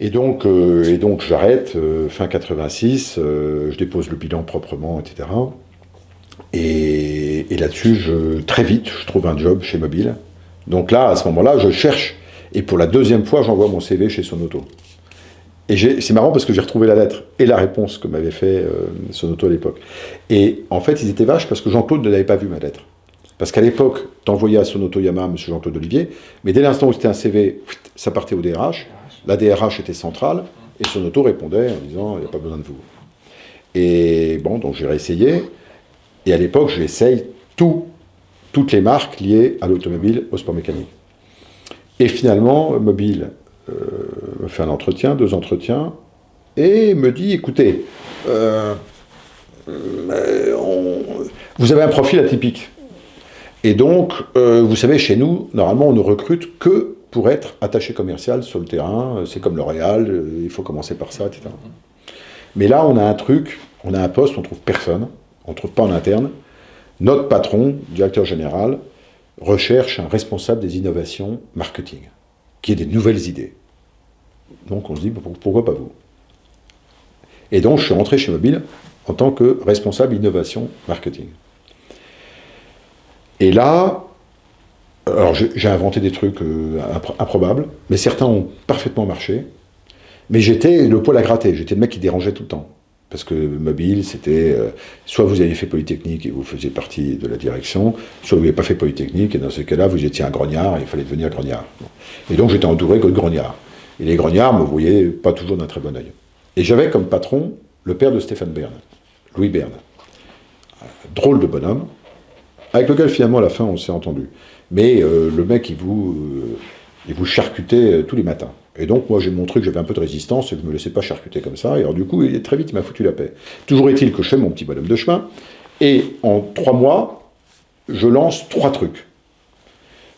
Et donc j'arrête fin 86, je dépose le bilan proprement, etc. Et là-dessus, très vite, je trouve un job chez Mobile. Donc là, à ce moment-là, je cherche. Et pour la deuxième fois, j'envoie mon CV chez Sonoto. Et c'est marrant parce que j'ai retrouvé la lettre et la réponse que m'avait fait Sonoto à l'époque. Et en fait, ils étaient vaches parce que Jean-Claude ne l'avait pas vu, ma lettre. Parce qu'à l'époque, t'envoyais à Sonoto Yamaha M. Jean-Claude Olivier, mais dès l'instant où c'était un CV, ça partait au DRH. La DRH était centrale, et Sonoto répondait en disant « il n'y a pas besoin de vous ». Et bon, donc j'ai réessayé. Et à l'époque, j'essaye toutes les marques liées à l'automobile, au sport mécanique. Et finalement, Mobile me fait un entretien, 2 entretiens, et me dit, écoutez, vous avez un profil atypique. Et donc, vous savez, chez nous, normalement, on ne recrute que pour être attaché commercial sur le terrain. C'est comme L'Oréal, il faut commencer par ça, etc. Mais là, on a un truc, on a un poste, on ne trouve personne, on ne trouve pas en interne. Notre patron, directeur général, recherche un responsable des innovations marketing, qui ait des nouvelles idées. Donc on se dit, pourquoi pas vous? Et donc je suis rentré chez Mobile en tant que responsable innovation marketing. Et là, alors j'ai inventé des trucs improbables, mais certains ont parfaitement marché. Mais j'étais le poil à gratter, j'étais le mec qui dérangeait tout le temps. Parce que Mobile, c'était soit vous aviez fait Polytechnique et vous faisiez partie de la direction, soit vous n'avez pas fait Polytechnique, et dans ce cas-là, vous étiez un grognard et il fallait devenir grognard. Et donc j'étais entouré que de grognards. Et les grognards me voyaient pas toujours d'un très bon œil. Et j'avais comme patron le père de Stéphane Bern, Louis Bern. Drôle de bonhomme, avec lequel finalement à la fin on s'est entendu. Mais le mec, il vous charcutait tous les matins. Et donc, moi, j'ai montré que j'avais un peu de résistance et que je ne me laissais pas charcuter comme ça. Et alors, du coup, très vite, il m'a foutu la paix. Toujours est-il que je fais mon petit bonhomme de chemin. Et en 3 mois, je lance 3 trucs.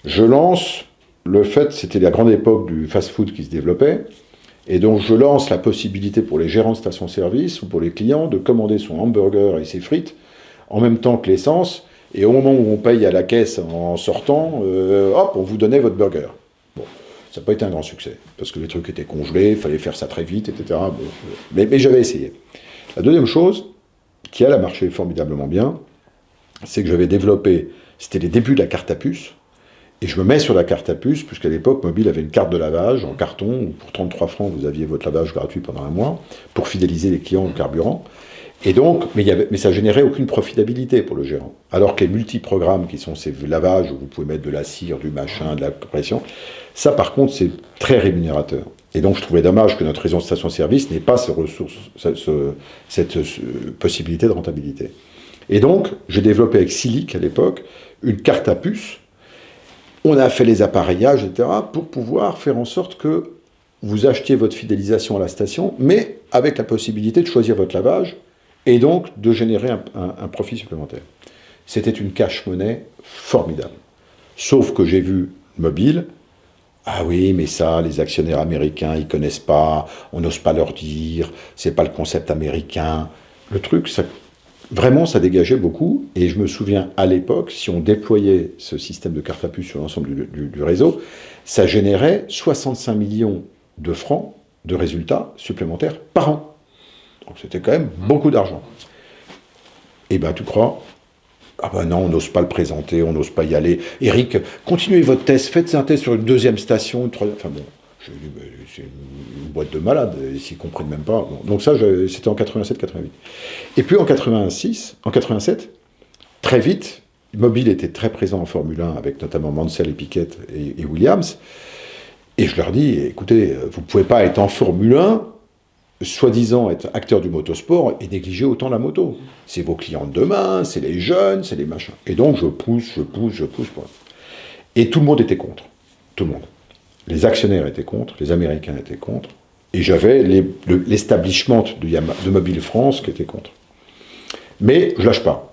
Je lance le fait, c'était la grande époque du fast-food qui se développait. Et donc, je lance la possibilité pour les gérants de station-service ou pour les clients de commander son hamburger et ses frites en même temps que l'essence. Et au moment où on paye à la caisse en sortant, hop, on vous donnait votre burger. Bon. Ça n'a pas été un grand succès, parce que les trucs étaient congelés, il fallait faire ça très vite, etc. Bon, mais j'avais essayé. La deuxième chose, qui elle a marché formidablement bien, c'est que j'avais développé, c'était les débuts de la carte à puce, et je me mets sur la carte à puce, puisqu'à l'époque, Mobile avait une carte de lavage en carton, où pour 33 francs, vous aviez votre lavage gratuit pendant 1 mois, pour fidéliser les clients au carburant. Et donc, mais ça générait aucune profitabilité pour le gérant. Alors que les multiprogrammes, qui sont ces lavages où vous pouvez mettre de la cire, du machin, de la pression, ça par contre c'est très rémunérateur. Et donc je trouvais dommage que notre réseau de station-service n'ait pas cette possibilité de rentabilité. Et donc j'ai développé avec Silic à l'époque une carte à puce. On a fait les appareillages, etc. pour pouvoir faire en sorte que vous achetiez votre fidélisation à la station, mais avec la possibilité de choisir votre lavage, et donc de générer un profit supplémentaire. C'était une cash-monnaie formidable. Sauf que j'ai vu Mobile, ah oui, mais ça, les actionnaires américains, ils connaissent pas, on n'ose pas leur dire, c'est pas le concept américain. Le truc, vraiment, ça dégageait beaucoup, et je me souviens, à l'époque, si on déployait ce système de carte à puce sur l'ensemble du réseau, ça générait 65 millions de francs de résultats supplémentaires par an. Donc c'était quand même beaucoup d'argent. Et ben tu crois? Ah ben non, on n'ose pas le présenter, on n'ose pas y aller. Eric, continuez votre test, faites un test sur une 2e station, une 3e... Enfin bon, c'est une boîte de malades, ils s'y comprennent même pas. Bon, donc ça, c'était en 87-88. Et puis en 87, très vite, Mobile était très présent en Formule 1, avec notamment Mansell et Piquet et Williams. Et je leur dis, écoutez, vous ne pouvez pas être en Formule 1, soi-disant être acteur du motosport, et négliger autant la moto. C'est vos clients de demain, c'est les jeunes, c'est les machins. Et donc je pousse. Et tout le monde était contre. Tout le monde. Les actionnaires étaient contre, les Américains étaient contre, et j'avais l'establishment de Mobile France qui était contre. Mais je lâche pas.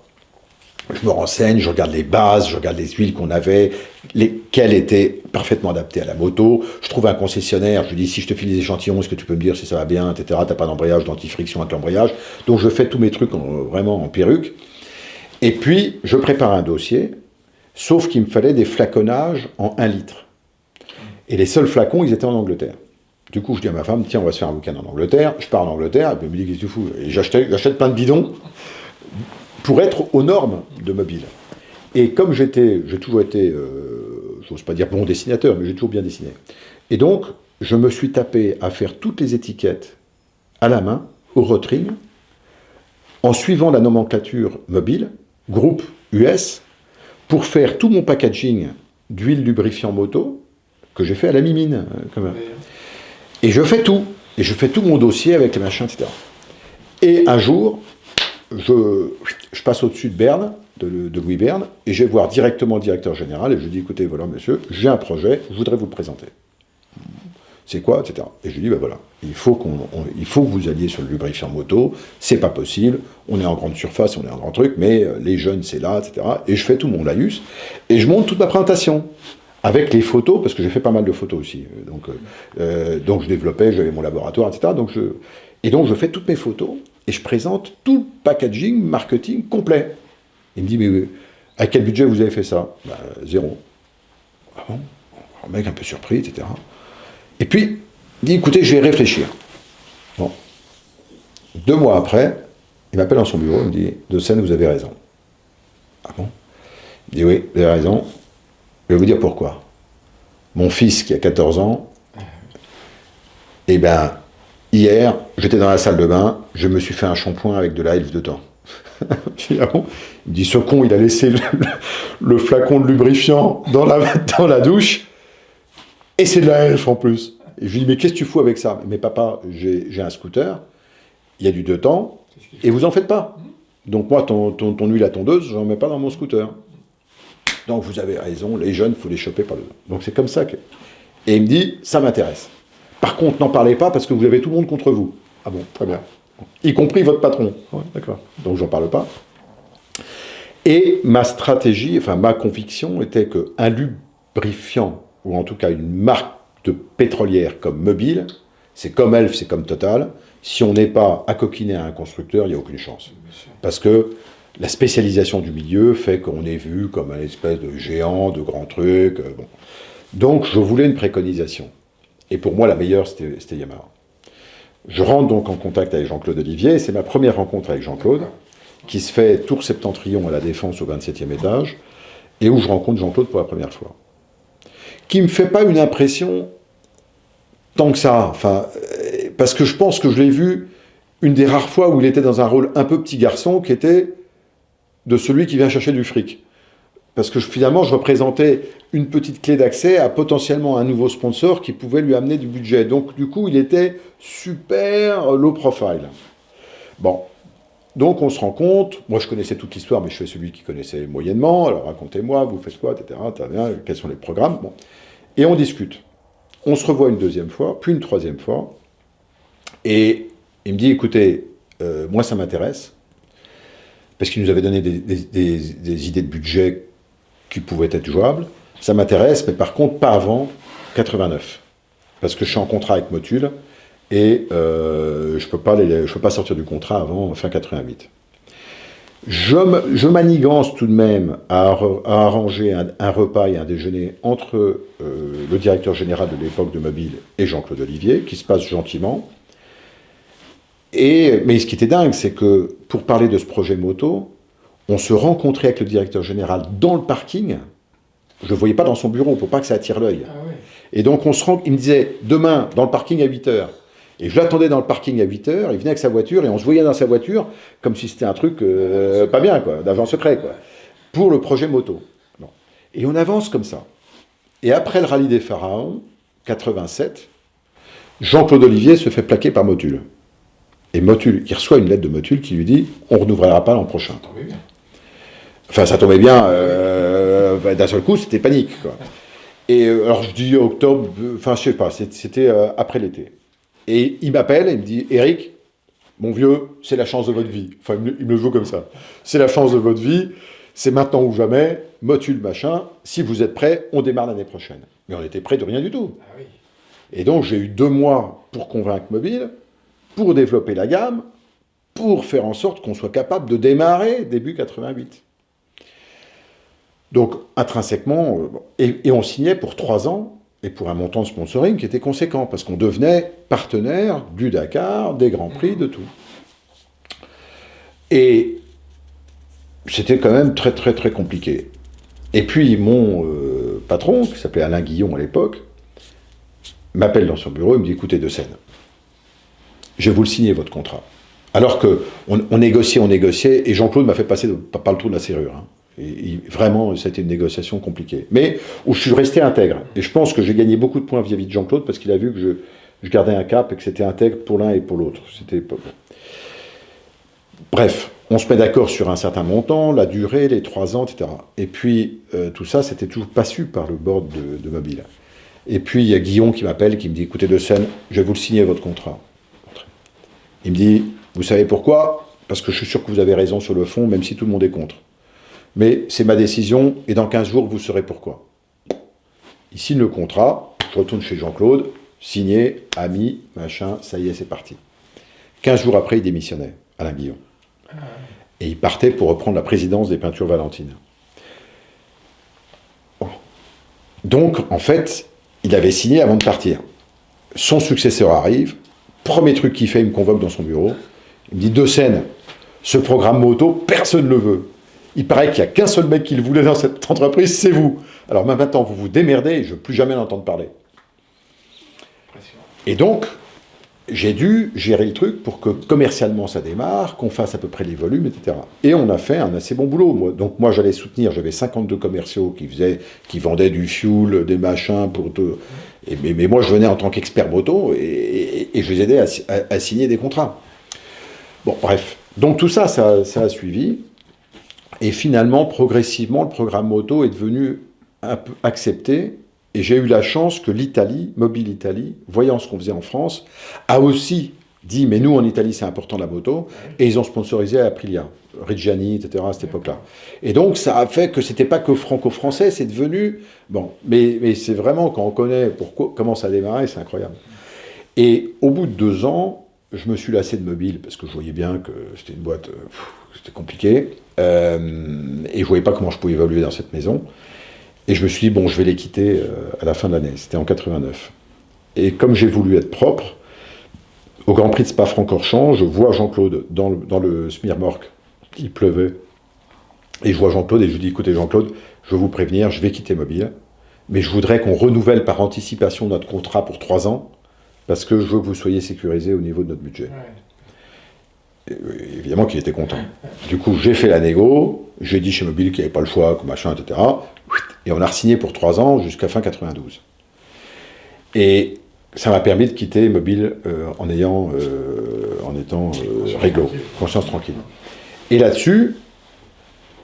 Je me renseigne, je regarde les bases, je regarde les huiles qu'on avait, lesquelles étaient parfaitement adaptées à la moto. Je trouve un concessionnaire, je lui dis, si je te file des échantillons, est-ce que tu peux me dire si ça va bien, etc. T'as pas d'embrayage, d'antifriction avec l'embrayage. Donc je fais tous mes trucs vraiment en perruque. Et puis, je prépare un dossier, sauf qu'il me fallait des flaconnages en 1 litre. Et les seuls flacons, ils étaient en Angleterre. Du coup, je dis à ma femme, tiens, on va se faire un week-end en Angleterre. Je pars en Angleterre, et puis elle me dit, qu'est-ce que tu fous? Et j'achète plein de bidons pour être aux normes de mobile. Et comme j'ai toujours été, j'ose pas dire bon dessinateur, mais j'ai toujours bien dessiné. Et donc, je me suis tapé à faire toutes les étiquettes à la main, au rotring, en suivant la nomenclature mobile, groupe US, pour faire tout mon packaging d'huile lubrifiant moto, que j'ai fait à la mimine, quand même. Et je fais tout. Et je fais tout mon dossier avec les machins, etc. Et un jour, je passe au-dessus de Berne, de Louis Berne, et je vais voir directement le directeur général, et je lui dis, écoutez, voilà, monsieur, j'ai un projet, je voudrais vous le présenter. C'est quoi, etc. Et je lui dis, ben voilà, il faut que vous alliez sur le lubrifiant moto, c'est pas possible, on est en grande surface, on est en grand truc, mais les jeunes, c'est là, etc. Et je fais tout mon laïus, et je monte toute ma présentation. Avec les photos, parce que j'ai fait pas mal de photos aussi. Donc je développais, j'avais mon laboratoire, etc. Donc je fais toutes mes photos et je présente tout le packaging, marketing complet. Il me dit, mais à quel budget vous avez fait ça? Zéro. Ah bon? Le mec un peu surpris, etc. Et puis, il dit, écoutez, je vais réfléchir. Bon. 2 mois après, il m'appelle dans son bureau, il me dit, De Seine, vous avez raison. Ah bon? Il dit, oui, vous avez raison. Je vais vous dire pourquoi. Mon fils, qui a 14 ans, eh ben, hier, j'étais dans la salle de bain, je me suis fait un shampoing avec de la Elf dedans. Je dis, ah bon? Il me dit, ce con, il a laissé le flacon de lubrifiant dans la douche, et c'est de la Elf en plus. Et je lui dis, mais qu'est-ce que tu fous avec ça? Mais papa, j'ai un scooter, il y a du 2 temps, et vous en faites pas. Donc moi, ton huile à tondeuse, j'en mets pas dans mon scooter. Donc vous avez raison, les jeunes, il faut les choper par le dos. Donc c'est comme ça que... Et il me dit, ça m'intéresse. Par contre, n'en parlez pas parce que vous avez tout le monde contre vous. Ah bon, très bien. Y compris votre patron. Ouais, d'accord. Donc j'en parle pas. Et ma stratégie, enfin ma conviction était qu'un lubrifiant, ou en tout cas une marque de pétrolière comme Mobil, c'est comme Elf, c'est comme Total, si on n'est pas accoquiné à un constructeur, il n'y a aucune chance. Parce que la spécialisation du milieu fait qu'on est vu comme un espèce de géant, de grand truc. Bon. Donc, je voulais une préconisation. Et pour moi, la meilleure, c'était Yamaha. Je rentre donc en contact avec Jean-Claude Olivier. C'est ma première rencontre avec Jean-Claude, qui se fait tour septentrion à la Défense au 27e étage, et où je rencontre Jean-Claude pour la première fois. Qui ne me fait pas une impression tant que ça. Enfin, parce que je pense que je l'ai vu une des rares fois où il était dans un rôle un peu petit garçon, qui était de celui qui vient chercher du fric. Parce que finalement, je représentais une petite clé d'accès à potentiellement un nouveau sponsor qui pouvait lui amener du budget. Donc, du coup, il était super low profile. Bon. Donc, on se rend compte. Moi, je connaissais toute l'histoire, mais je fais celui qui connaissait moyennement. Alors, racontez-moi, vous faites quoi, etc. Quels sont les programmes? Bon. Et on discute. On se revoit une 2e fois, puis une 3e fois. Et il me dit, écoutez, moi, ça m'intéresse. Parce qu'il nous avait donné des idées de budget qui pouvaient être jouables. Ça m'intéresse, mais par contre, pas avant 89. Parce que je suis en contrat avec Motul, et je peux pas sortir du contrat avant fin 88. Je manigance tout de même à arranger un repas et un déjeuner entre le directeur général de l'époque de Mobil et Jean-Claude Olivier, qui se passe gentiment. Mais ce qui était dingue, c'est que pour parler de ce projet moto, on se rencontrait avec le directeur général dans le parking. Je ne le voyais pas dans son bureau, pour pas que ça attire l'œil. Ah ouais. Et donc il me disait, demain, dans le parking à 8h. Et je l'attendais dans le parking à 8h, il venait avec sa voiture, et on se voyait dans sa voiture, comme si c'était un truc pas bien, quoi, d'agent secret, quoi, pour le projet moto. Bon. Et on avance comme ça. Et après le rallye des Pharaons, 87, Jean-Claude Olivier se fait plaquer par Motul. Et Motul, il reçoit une lettre de Motul qui lui dit « On ne renouvellera pas l'an prochain ». Ça tombait bien. Enfin, ça tombait bien. D'un seul coup, c'était panique, quoi. Et alors, je dis octobre, enfin, je sais pas, c'était après l'été. Et il m'appelle et il me dit « Eric, mon vieux, c'est la chance de votre vie. » Enfin, il me le joue comme ça. « C'est la chance de votre vie, c'est maintenant ou jamais, Motul, machin, si vous êtes prêts, on démarre l'année prochaine. » Mais on était prêts de rien du tout. Ah oui. Et donc, j'ai eu 2 mois pour convaincre Mobil, pour développer la gamme, pour faire en sorte qu'on soit capable de démarrer début 88. Donc, intrinsèquement, et on signait pour 3 ans et pour un montant de sponsoring qui était conséquent, parce qu'on devenait partenaire du Dakar, des Grands Prix, de tout. Et c'était quand même très très très compliqué. Et puis mon patron, qui s'appelait Alain Guillon à l'époque, m'appelle dans son bureau, il me dit, écoutez, De Seine, je vais vous le signer votre contrat. Alors qu'on négociait, et Jean-Claude m'a fait passer par le trou de la serrure. Hein. Vraiment, c'était une négociation compliquée. Mais où je suis resté intègre. Et je pense que j'ai gagné beaucoup de points vis-à-vis de Jean-Claude, parce qu'il a vu que je gardais un cap et que c'était intègre pour l'un et pour l'autre. C'était pas bon. Bref, on se met d'accord sur un certain montant, la durée, les 3 ans, etc. Et puis, tout ça, c'était toujours pas su par le board de Mobile. Et puis, il y a Guillon qui m'appelle, qui me dit, écoutez, De Seine, je vais vous le signer, votre contrat. Il me dit, vous savez pourquoi? Parce que je suis sûr que vous avez raison sur le fond, même si tout le monde est contre. Mais c'est ma décision, et dans 15 jours, vous saurez pourquoi. Il signe le contrat, je retourne chez Jean-Claude, signé, ami, machin, ça y est, c'est parti. 15 jours après, il démissionnait, Alain Guillon. Et il partait pour reprendre la présidence des Peintures Valentine. Donc, en fait, il avait signé avant de partir. Son successeur arrive, premier truc qu'il fait, il me convoque dans son bureau, il me dit, De Seine, ce programme moto, personne ne le veut. Il paraît qu'il n'y a qu'un seul mec qui le voulait dans cette entreprise, c'est vous. Alors maintenant, vous vous démerdez et je ne veux plus jamais l'entendre parler. Et donc, j'ai dû gérer le truc pour que commercialement ça démarre, qu'on fasse à peu près les volumes, etc. Et on a fait un assez bon boulot. Donc moi, j'allais soutenir, j'avais 52 commerciaux qui vendaient du fuel, des machins pour tout. Mais moi, je venais en tant qu'expert moto et je les aidais à signer des contrats. Bon, bref. Donc tout ça, ça a suivi. Et finalement, progressivement, le programme moto est devenu un peu accepté. Et j'ai eu la chance que l'Italie, Mobile Italie, voyant ce qu'on faisait en France, a aussi dit, mais nous en Italie c'est important la moto, et ils ont sponsorisé Aprilia, Reggiani, etc. à cette époque-là. Et donc ça a fait que c'était pas que franco-français, c'est devenu... Bon, mais c'est vraiment, quand on connaît comment ça a démarré, c'est incroyable. Et au bout de 2 ans, je me suis lassé de Mobile, parce que je voyais bien que c'était une boîte, c'était compliqué, et je voyais pas comment je pouvais évoluer dans cette maison. Et je me suis dit, bon, je vais les quitter à la fin de l'année. C'était en 89. Et comme j'ai voulu être propre, au Grand Prix de Spa-Francorchamps, je vois Jean-Claude dans le Smirmorque. Il pleuvait. Et je vois Jean-Claude et je lui dis, écoutez Jean-Claude, je veux vous prévenir, je vais quitter Mobile. Mais je voudrais qu'on renouvelle par anticipation notre contrat pour 3 ans, parce que je veux que vous soyez sécurisé au niveau de notre budget. Et, évidemment qu'il était content. Du coup, j'ai fait la négo, j'ai dit chez Mobile qu'il n'y avait pas le choix, que machin, etc. Et on a re-signé pour 3 ans jusqu'à fin 92. Et ça m'a permis de quitter Mobile en étant réglo, conscience tranquille. Et là-dessus,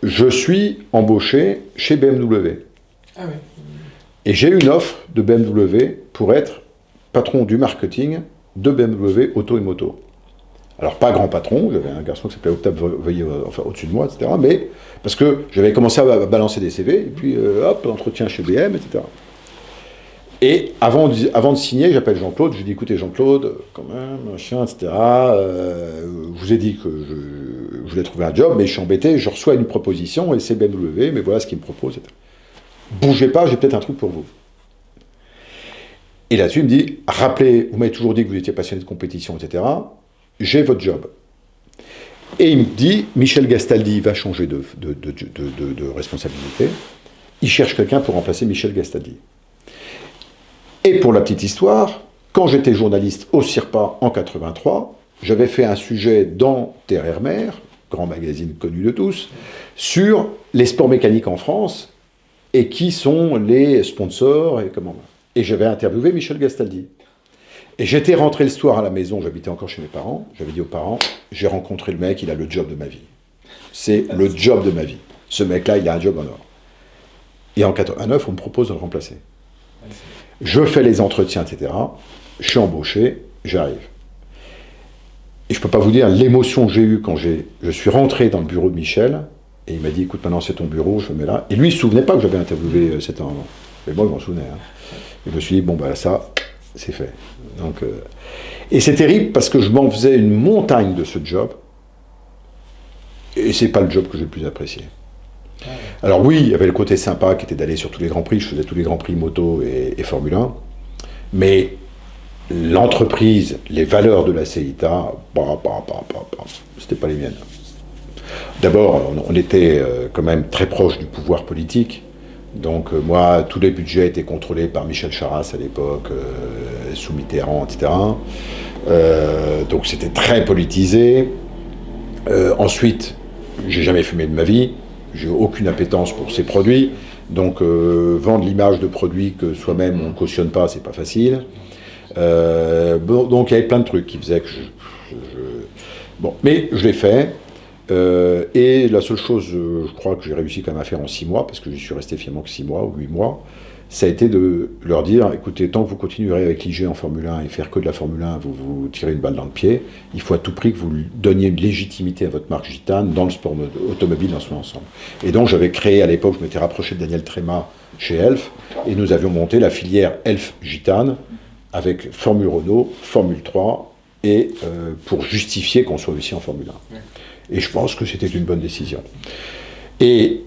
je suis embauché chez BMW. Ah oui. Et j'ai eu une offre de BMW pour être patron du marketing de BMW Auto et Moto. Alors, pas grand patron, j'avais un garçon qui s'appelait Octave Veuillet au-dessus de moi, etc. Mais parce que j'avais commencé à balancer des CV, et puis hop, entretien chez BM, etc. Et avant de signer, j'appelle Jean-Claude, je lui dis, écoutez Jean-Claude, quand même, machin, etc. Je vous ai dit que je voulais trouver un job, mais je suis embêté, je reçois une proposition, et c'est BMW, mais voilà ce qu'il me propose, etc. Bougez pas, j'ai peut-être un truc pour vous. Et là-dessus, il me dit, rappelez, vous m'avez toujours dit que vous étiez passionné de compétition, etc. J'ai votre job. Et il me dit, Michel Gastaldi va changer de responsabilité. Il cherche quelqu'un pour remplacer Michel Gastaldi. Et pour la petite histoire, quand j'étais journaliste au CIRPA en 83, j'avais fait un sujet dans Terre et Mer, grand magazine connu de tous, sur les sports mécaniques en France et qui sont les sponsors et comment. Et j'avais interviewé Michel Gastaldi. Et j'étais rentré le soir à la maison, j'habitais encore chez mes parents, j'avais dit aux parents, j'ai rencontré le mec, il a le job de ma vie. C'est le job de ma vie. Ce mec-là, il a un job en or. Et en 89, on me propose de le remplacer. Je fais les entretiens, etc. Je suis embauché, j'arrive. Et je ne peux pas vous dire l'émotion que j'ai eue quand je suis rentré dans le bureau de Michel, et il m'a dit, écoute, maintenant c'est ton bureau, je me mets là. Et lui, il ne se souvenait pas que j'avais interviewé 7 ans avant. Mais moi, je m'en souvenais. Hein. Et je me suis dit, bon, ben ça, c'est fait. Donc, et c'est terrible parce que je m'en faisais une montagne de ce job, et c'est pas le job que j'ai le plus apprécié. Alors oui, il y avait le côté sympa qui était d'aller sur tous les Grands Prix, je faisais tous les Grands Prix moto et Formule 1, mais l'entreprise, les valeurs de la CEITA, c'était pas les miennes. D'abord, on était quand même très proche du pouvoir politique. Donc moi, tous les budgets étaient contrôlés par Michel Charasse à l'époque, sous Mitterrand, etc. Donc c'était très politisé. Ensuite, j'ai jamais fumé de ma vie. J'ai aucune appétence pour ces produits. Donc vendre l'image de produits que soi-même on ne cautionne pas, c'est pas facile. Donc il y avait plein de trucs qui faisaient que Bon, mais je l'ai fait. Et la seule chose, je crois que j'ai réussi quand même à faire en 6 mois, parce que j'y suis resté finalement que 6 mois ou 8 mois, ça a été de leur dire, écoutez, tant que vous continuerez avec l'IG en Formule 1 et faire que de la Formule 1, vous vous tirez une balle dans le pied, il faut à tout prix que vous donniez une légitimité à votre marque Gitane dans le sport automobile dans son ensemble. Et donc j'avais créé, à l'époque, je m'étais rapproché de Daniel Tréma chez Elf, et nous avions monté la filière Elf Gitane, avec Formule Renault, Formule 3, et pour justifier qu'on soit aussi en Formule 1. Et je pense que c'était une bonne décision. Et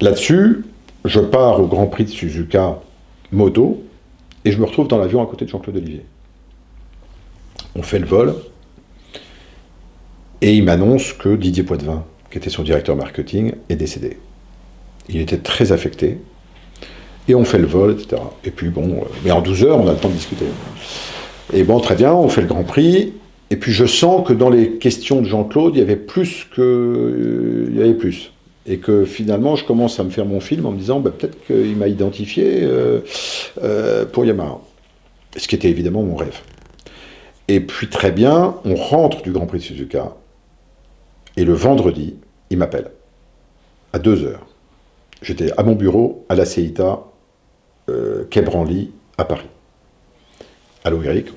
là-dessus, je pars au Grand Prix de Suzuka moto, et je me retrouve dans l'avion à côté de Jean-Claude Olivier. On fait le vol, et il m'annonce que Didier Poitvin, qui était son directeur marketing, est décédé. Il était très affecté, et on fait le vol, etc. Et puis bon, mais en 12 heures, on a le temps de discuter. Et bon, très bien, on fait le Grand Prix, et puis je sens que dans les questions de Jean-Claude, il y avait plus que... il y avait plus. Et que finalement, je commence à me faire mon film en me disant, peut-être qu'il m'a identifié pour Yamaha. Ce qui était évidemment mon rêve. Et puis très bien, on rentre du Grand Prix de Suzuka, et le vendredi, il m'appelle, à 2 heures. J'étais à mon bureau, à la CEITA, quai Branly, à Paris. Allô Eric,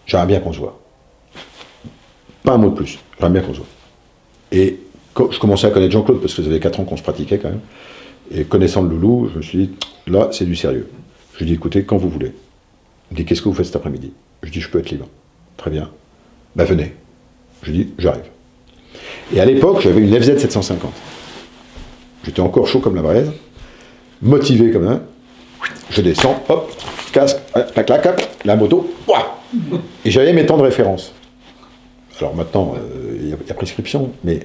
j'aimerais bien qu'on se voit. Pas un mot de plus, j'aimerais bien qu'on se voit. Et je commençais à connaître Jean-Claude, parce que ça faisait 4 ans qu'on se pratiquait quand même. Et connaissant le loulou, je me suis dit, là, c'est du sérieux. Je lui ai dit, écoutez, quand vous voulez. Il me dit, qu'est-ce que vous faites cet après-midi? Je lui ai dit, je peux être libre. Très bien. Venez. Je lui ai dit, j'arrive. Et à l'époque, j'avais une FZ 750. J'étais encore chaud comme la braise, motivé comme un. Je descends, hop, casque, clac, clac, clac, la moto, ouah. Et j'avais mes temps de référence. Alors maintenant, il y a prescription, mais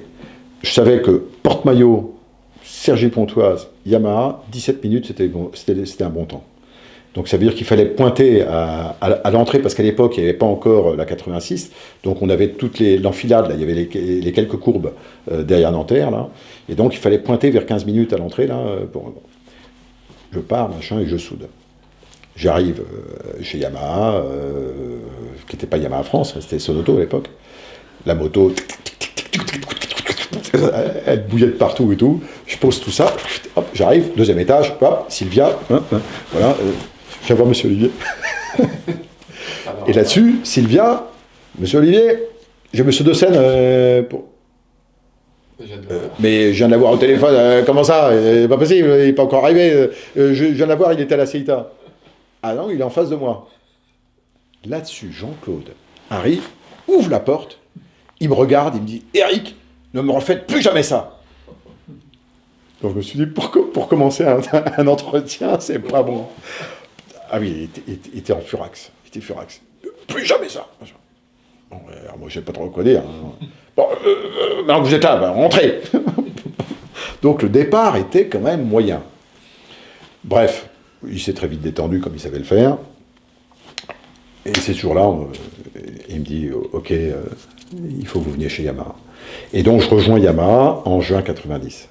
je savais que porte-maillot, Cergy Pontoise, Yamaha, 17 minutes, c'était un bon temps. Donc ça veut dire qu'il fallait pointer à l'entrée, parce qu'à l'époque, il n'y avait pas encore la 86, donc on avait toute l'enfilade, là, il y avait les quelques courbes derrière Nanterre, là, et donc il fallait pointer vers 15 minutes à l'entrée, là, je pars, machin, et je soude. J'arrive chez Yamaha, qui n'était pas Yamaha France, c'était Sonoto à l'époque. La moto, elle bouillait de partout et tout. Je pose tout ça, hop, j'arrive, 2e étage, hop, Sylvia, voilà, je viens voir Monsieur Olivier. Et là-dessus, Sylvia, Monsieur Olivier, j'ai Monsieur De Seine mais je viens de l'avoir au téléphone, comment ça? Pas possible, il n'est pas encore arrivé. Je viens de l'avoir, il était à la CEITA. Ah non, il est en face de moi. Là-dessus, Jean-Claude arrive, ouvre la porte, il me regarde, il me dit « Eric, ne me refaites plus jamais ça !» Donc je me suis dit, pour commencer un entretien, c'est pas bon. Ah oui, il était en furax. Il était furax. « Plus jamais ça !» Bon, alors moi, je ne sais pas trop quoi dire. Hein. Bon, maintenant que vous êtes là, rentrez. Donc le départ était quand même moyen. Bref, il s'est très vite détendu comme il savait le faire. Et c'est toujours là, il me dit, ok, il faut que vous veniez chez Yamaha. Et donc je rejoins Yamaha en juin 90.